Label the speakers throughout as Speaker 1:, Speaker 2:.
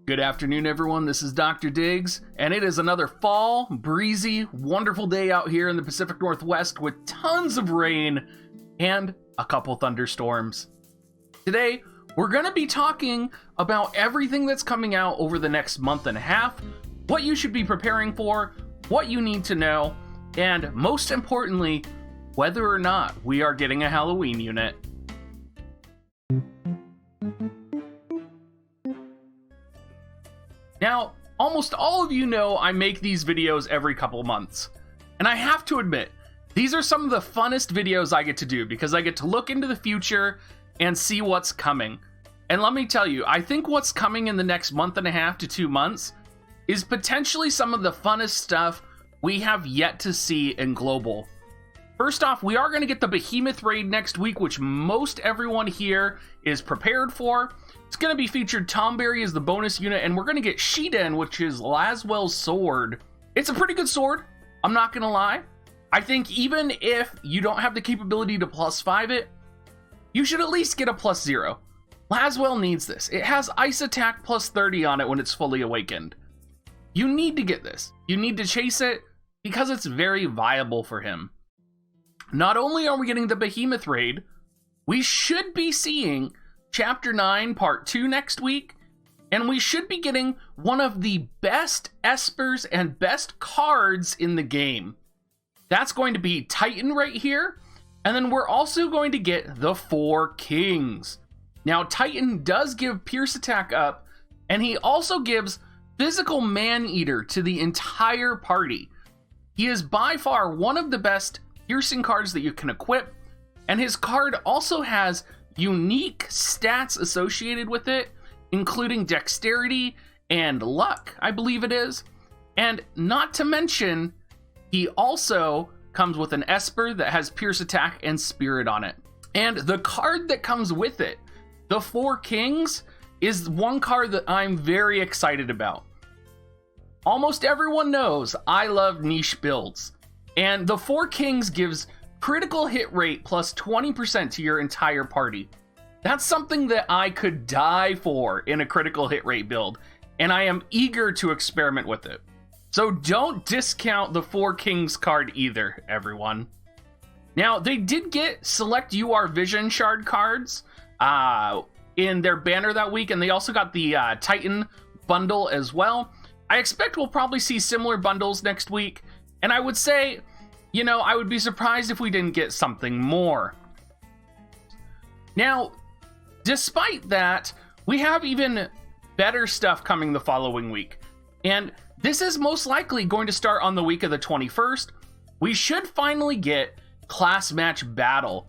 Speaker 1: Good afternoon, everyone. This is Dr. Diggs, and it is another fall, breezy, wonderful day out here in the Pacific Northwest with tons of rain and a couple thunderstorms. Today, we're going to be talking about everything that's coming out over the next month and a half, what you should be preparing for, what you need to know, and most importantly, whether or not we are getting a Halloween unit. Now, almost all of you know I make these videos every couple months, and I have to admit, these are some of the funnest videos I get to do because I get to look into the future and see what's coming. And let me tell you, I think what's coming in the next month and a half to 2 months is potentially some of the funnest stuff we have yet to see in global. First off, we are going to get the Behemoth Raid next week, which most everyone here is prepared for. It's going to be featured Tomberry as the bonus unit, and we're going to get Shiden, which is Laswell's sword. It's a pretty good sword, I'm not going to lie. I think even if you don't have the capability to +5 it, you should at least get a +0. Laswell needs this. It has ice attack +30 on it when it's fully awakened. You need to get this. You need to chase it because it's very viable for him. Not only are we getting the Behemoth Raid, we should be seeing Chapter 9 Part 2 next week, and we should be getting one of the best espers and best cards in the game. That's going to be Titan right here, and then we're also going to get the 4 Kings. Now, Titan does give Pierce Attack up, and he also gives Physical Man-Eater to the entire party. He is by far one of the best piercing cards that you can equip, and his card also has unique stats associated with it, including dexterity and luck, I believe it is. And not to mention, he also comes with an Esper that has Pierce Attack and Spirit on it. And the card that comes with it, the 4 Kings, is one card that I'm very excited about. Almost everyone knows I love niche builds, and the 4 Kings gives critical hit rate plus 20% to your entire party. That's something that I could die for in a critical hit rate build, and I am eager to experiment with it. So don't discount the 4 Kings card either, everyone. Now, they did get Select UR Vision Shard cards in their banner that week, and they also got the Titan bundle as well. I expect we'll probably see similar bundles next week, and I would say, you know, I would be surprised if we didn't get something more. Now, despite that, we have even better stuff coming the following week. And this is most likely going to start on the week of the 21st. We should finally get Class Match Battle.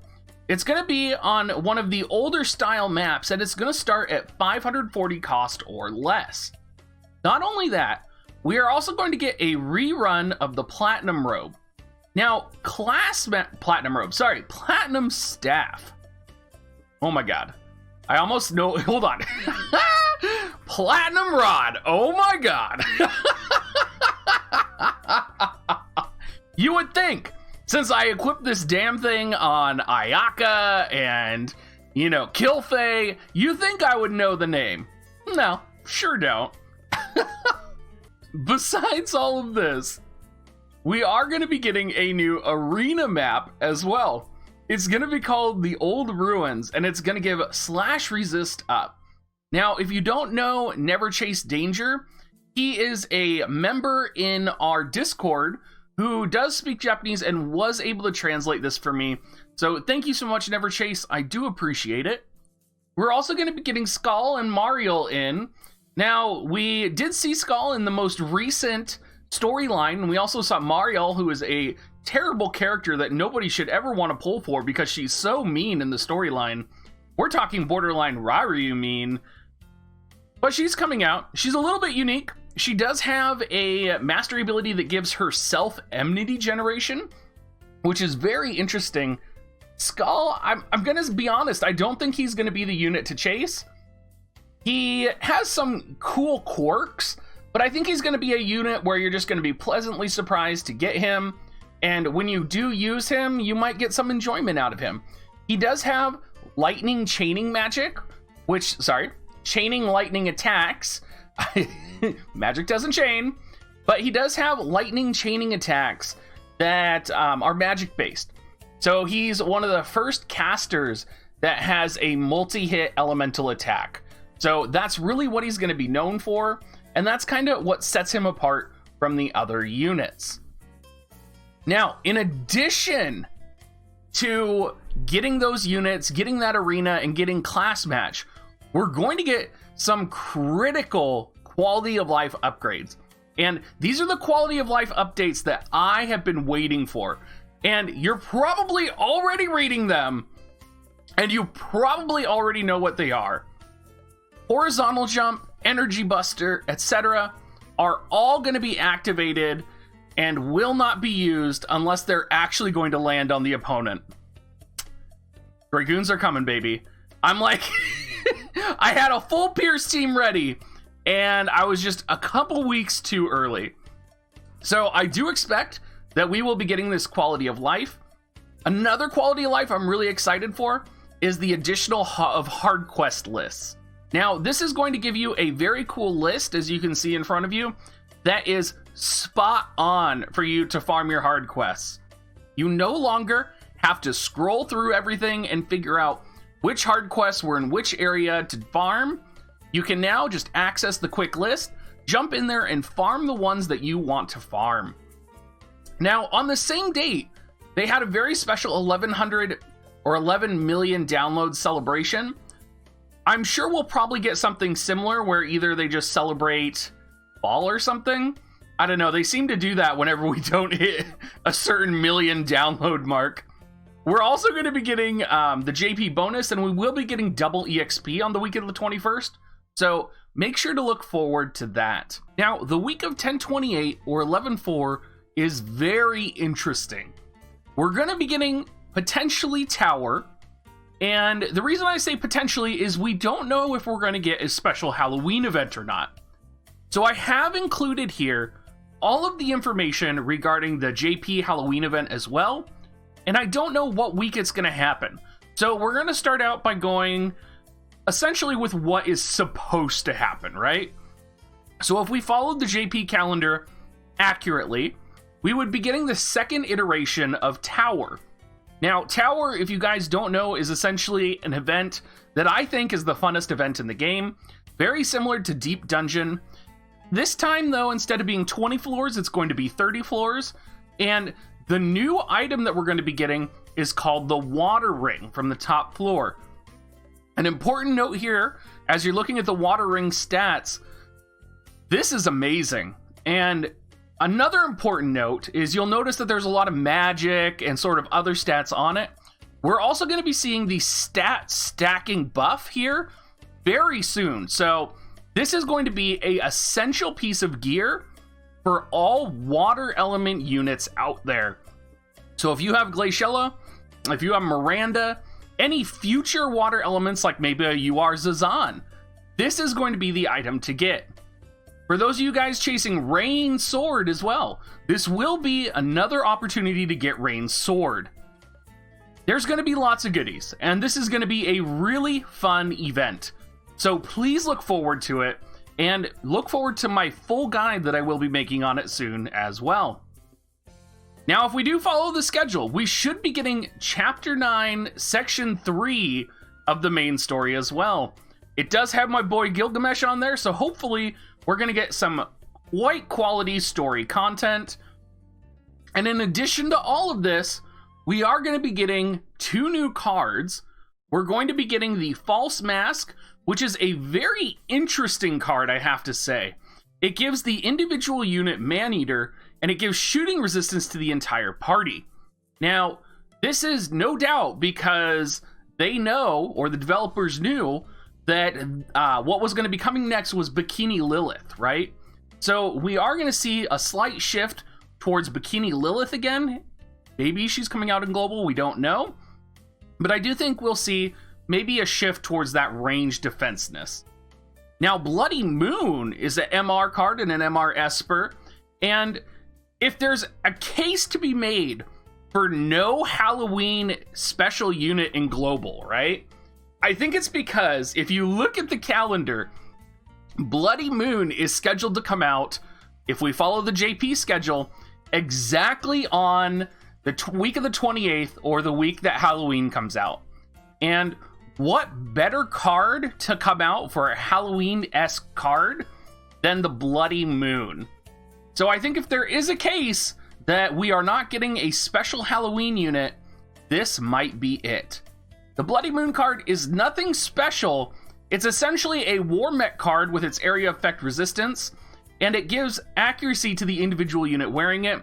Speaker 1: It's going to be on one of the older style maps, and it's going to start at 540 cost or less. Not only that, we are also going to get a rerun of the Platinum Robe. Now, Platinum Staff. Oh my god. I almost know, hold on. Platinum Rod. Oh my god. You would think, since I equipped this damn thing on Ayaka and, you know, Kilfei, you think I would know the name. No, sure don't. Besides all of this, we are going to be getting a new arena map as well. It's going to be called the Old Ruins, and it's going to give slash resist up. Now, if you don't know Never Chase Danger, he is a member in our Discord who does speak Japanese and was able to translate this for me. So thank you so much, Never Chase. I do appreciate it. We're also going to be getting Skull and Mariel in. Now, we did see Skull in the most recent storyline, and we also saw Mariel, who is a terrible character that nobody should ever want to pull for because she's so mean in the storyline. We're talking borderline Raryu mean. But she's coming out. She's a little bit unique. She does have a mastery ability that gives her self-enmity generation, which is very interesting. Skull, I'm going to be honest, I don't think he's going to be the unit to chase. He has some cool quirks, but I think he's going to be a unit where you're just going to be pleasantly surprised to get him, and when you do use him, you might get some enjoyment out of him. He does have lightning chaining magic, chaining lightning attacks, Magic doesn't chain, but he does have lightning chaining attacks that are magic based. So he's one of the first casters that has a multi-hit elemental attack. So that's really what he's going to be known for, and that's kind of what sets him apart from the other units. Now, in addition to getting those units, getting that arena, and getting class match, we're going to get some critical quality of life upgrades. And these are the quality of life updates that I have been waiting for. And you're probably already reading them, and you probably already know what they are. Horizontal jump, energy buster, etc. are all going to be activated and will not be used unless they're actually going to land on the opponent. Dragoons are coming, baby. I'm like, I had a full Pierce team ready, and I was just a couple weeks too early. So I do expect that we will be getting this quality of life. Another quality of life I'm really excited for is the additional of hard quest lists. Now, this is going to give you a very cool list, as you can see in front of you, that is spot on for you to farm your hard quests. You no longer have to scroll through everything and figure out which hard quests were in which area to farm. You can now just access the quick list, jump in there, and farm the ones that you want to farm. Now, on the same date, they had a very special 1100 or 11 million download celebration. I'm sure we'll probably get something similar where either they just celebrate fall or something. I don't know. They seem to do that whenever we don't hit a certain million download mark. We're also going to be getting the JP bonus, and we will be getting double EXP on the week of the 21st. So make sure to look forward to that. Now, the week of 10/28 or 11/4 is very interesting. We're going to be getting potentially Tower. And the reason I say potentially is we don't know if we're going to get a special Halloween event or not. So I have included here all of the information regarding the JP Halloween event as well. And I don't know what week it's going to happen. So we're going to start out by going essentially with what is supposed to happen, right? So if we followed the JP calendar accurately, we would be getting the second iteration of Tower. Now, Tower, if you guys don't know, is essentially an event that I think is the funnest event in the game. Very similar to Deep Dungeon. This time, though, instead of being 20 floors, it's going to be 30 floors. And the new item that we're going to be getting is called the Water Ring from the top floor. An important note here, as you're looking at the Water Ring stats, this is amazing. And another important note is you'll notice that there's a lot of magic and sort of other stats on it. We're also going to be seeing the stat stacking buff here very soon. So this is going to be an essential piece of gear for all water element units out there. So if you have Glaciella, if you have Miranda, any future water elements like maybe you are Zazan, this is going to be the item to get. For those of you guys chasing Rain Sword as well, this will be another opportunity to get Rain Sword. There's going to be lots of goodies, and this is going to be a really fun event. So please look forward to it, and look forward to my full guide that I will be making on it soon as well. Now, if we do follow the schedule, we should be getting Chapter 9, Section 3 of the main story as well. It does have my boy Gilgamesh on there, so hopefully we're going to get some quite quality story content. And in addition to all of this, we are going to be getting 2 new cards. We're going to be getting the False Mask, which is a very interesting card, I have to say. It gives the individual unit Maneater, and it gives shooting resistance to the entire party. Now, this is no doubt because they know, or the developers knew, that what was going to be coming next was Bikini Lilith, right? So we are going to see a slight shift towards Bikini Lilith again. Maybe she's coming out in Global, we don't know. But I do think we'll see maybe a shift towards that range defenseness. Now, Bloody Moon is an MR card and an MR Esper, and if there's a case to be made for no Halloween special unit in Global, right? I think it's because if you look at the calendar, Bloody Moon is scheduled to come out, if we follow the JP schedule, exactly on the week of the 28th or the week that Halloween comes out. And what better card to come out for a Halloween-esque card than the Bloody Moon? So I think if there is a case that we are not getting a special Halloween unit, this might be it. The Bloody Moon card is nothing special. It's essentially a War Mech card with its area effect resistance, and it gives accuracy to the individual unit wearing it.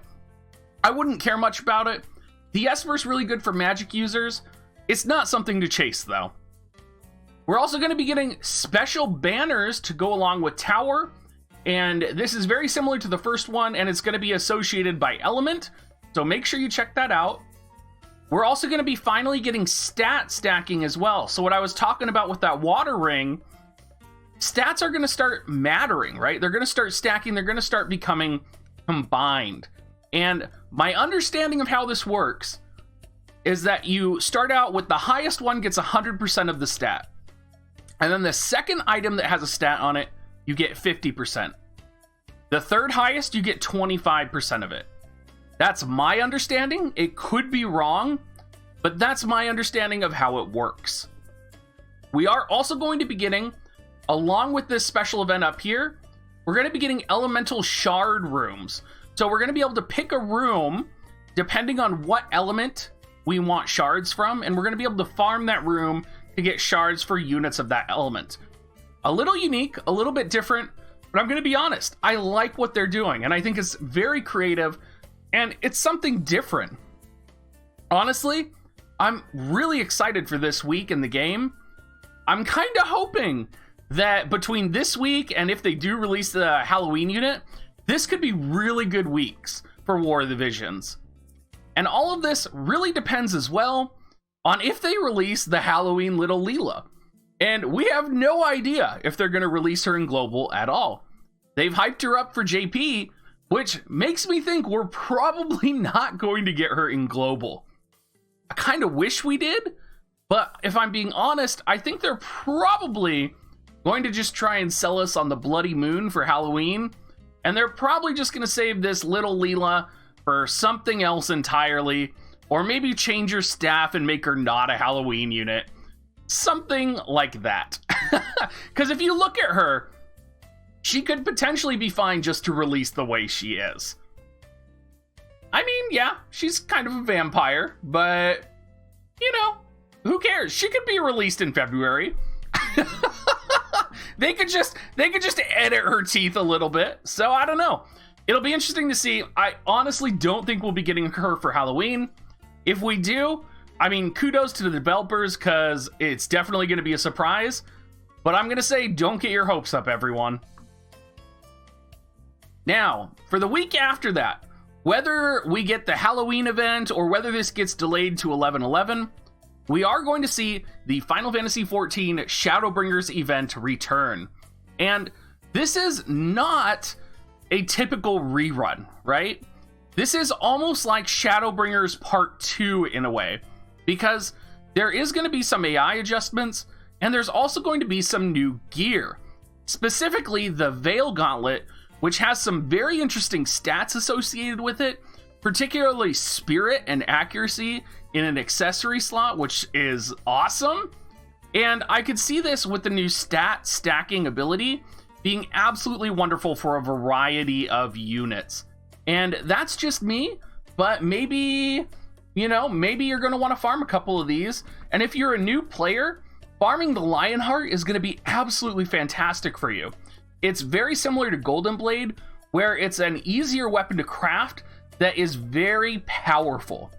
Speaker 1: I wouldn't care much about it. The Esper's really good for magic users. It's not something to chase, though. We're also going to be getting special banners to go along with Tower, and this is very similar to the first one, and it's going to be associated by element, so make sure you check that out. We're also going to be finally getting stat stacking as well. So what I was talking about with that water ring, stats are going to start mattering, right? They're going to start stacking. They're going to start becoming combined. And my understanding of how this works is that you start out with the highest one gets 100% of the stat. And then the second item that has a stat on it, you get 50%. The third highest, you get 25% of it. That's my understanding. It could be wrong, but that's my understanding of how it works. We are also going to be getting, along with this special event up here, we're going to be getting elemental shard rooms. So we're going to be able to pick a room depending on what element we want shards from, and we're going to be able to farm that room to get shards for units of that element. A little unique, a little bit different, but I'm going to be honest, I like what they're doing, and I think it's very creative, and it's something different. Honestly, I'm really excited for this week in the game. I'm kind of hoping that between this week and if they do release the Halloween unit, this could be really good weeks for War of the Visions. And all of this really depends as well on if they release the Halloween Little Leela. And we have no idea if they're going to release her in Global at all. They've hyped her up for JP, which makes me think we're probably not going to get her in Global. I kind of wish we did, but if I'm being honest, I think they're probably going to just try and sell us on the Bloody Moon for Halloween, and they're probably just going to save this Little Leela for something else entirely, or maybe change her staff and make her not a Halloween unit. Something like that. Because if you look at her, she could potentially be fine just to release the way she is. I mean, yeah, she's kind of a vampire, but, you know, who cares? She could be released in February. They could just edit her teeth a little bit. So I don't know. It'll be interesting to see. I honestly don't think we'll be getting her for Halloween. If we do, I mean, kudos to the developers, because it's definitely going to be a surprise. But I'm going to say, don't get your hopes up, everyone. Now, for the week after that, whether we get the Halloween event or whether this gets delayed to 11/11, we are going to see the Final Fantasy XIV Shadowbringers event return. And this is not a typical rerun, right? This is almost like Shadowbringers Part 2 in a way, because there is going to be some AI adjustments, and there's also going to be some new gear. Specifically, the Veil Gauntlet, which has some very interesting stats associated with it, particularly spirit and accuracy in an accessory slot, which is awesome. And I could see this with the new stat stacking ability being absolutely wonderful for a variety of units. And that's just me, but maybe, you know, maybe you're going to want to farm a couple of these. And if you're a new player, farming the Lionheart is going to be absolutely fantastic for you. It's very similar to Golden Blade, where it's an easier weapon to craft that is very powerful.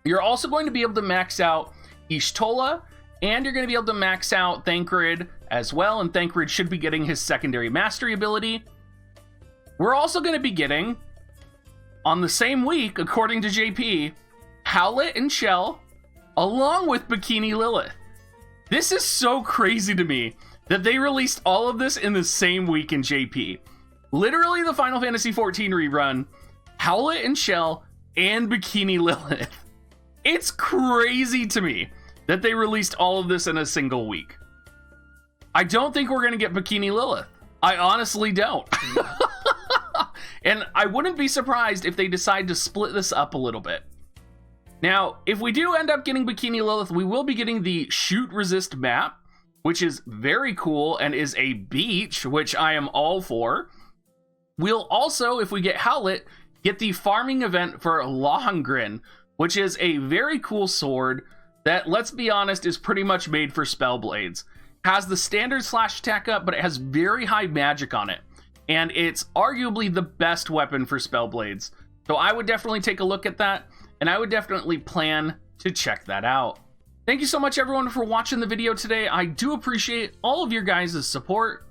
Speaker 1: You're also going to be able to max out Ishtola, and you're going to be able to max out Thancred as well, and Thancred should be getting his secondary mastery ability. We're also going to be getting, on the same week, according to JP, Howlet and Shell, along with Bikini Lilith. This is so crazy to me that they released all of this in the same week in JP. Literally the Final Fantasy XIV rerun, Howlet and Shell, and Bikini Lilith. It's crazy to me that they released all of this in a single week. I don't think we're going to get Bikini Lilith. I honestly don't. And I wouldn't be surprised if they decide to split this up a little bit. Now, if we do end up getting Bikini Lilith, we will be getting the Shoot Resist map, which is very cool and is a beach, which I am all for. We'll also, if we get Howlet, get the farming event for Lohengrin, which is a very cool sword that, let's be honest, is pretty much made for Spellblades. Has the standard slash attack up, but it has very high magic on it. And it's arguably the best weapon for Spellblades. So I would definitely take a look at that, and I would definitely plan to check that out. Thank you so much, everyone, for watching the video today. I do appreciate all of your guys' support.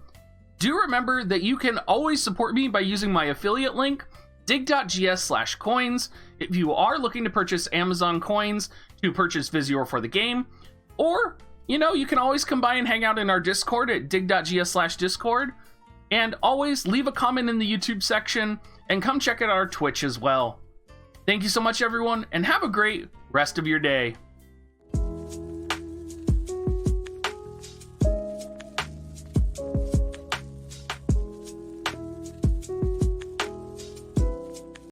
Speaker 1: Do remember that you can always support me by using my affiliate link, dig.gs/coins, if you are looking to purchase Amazon coins to purchase Visior for the game. Or, you know, you can always come by and hang out in our Discord at dig.gs/discord. And always leave a comment in the YouTube section and come check out our Twitch as well. Thank you so much, everyone, and have a great rest of your day.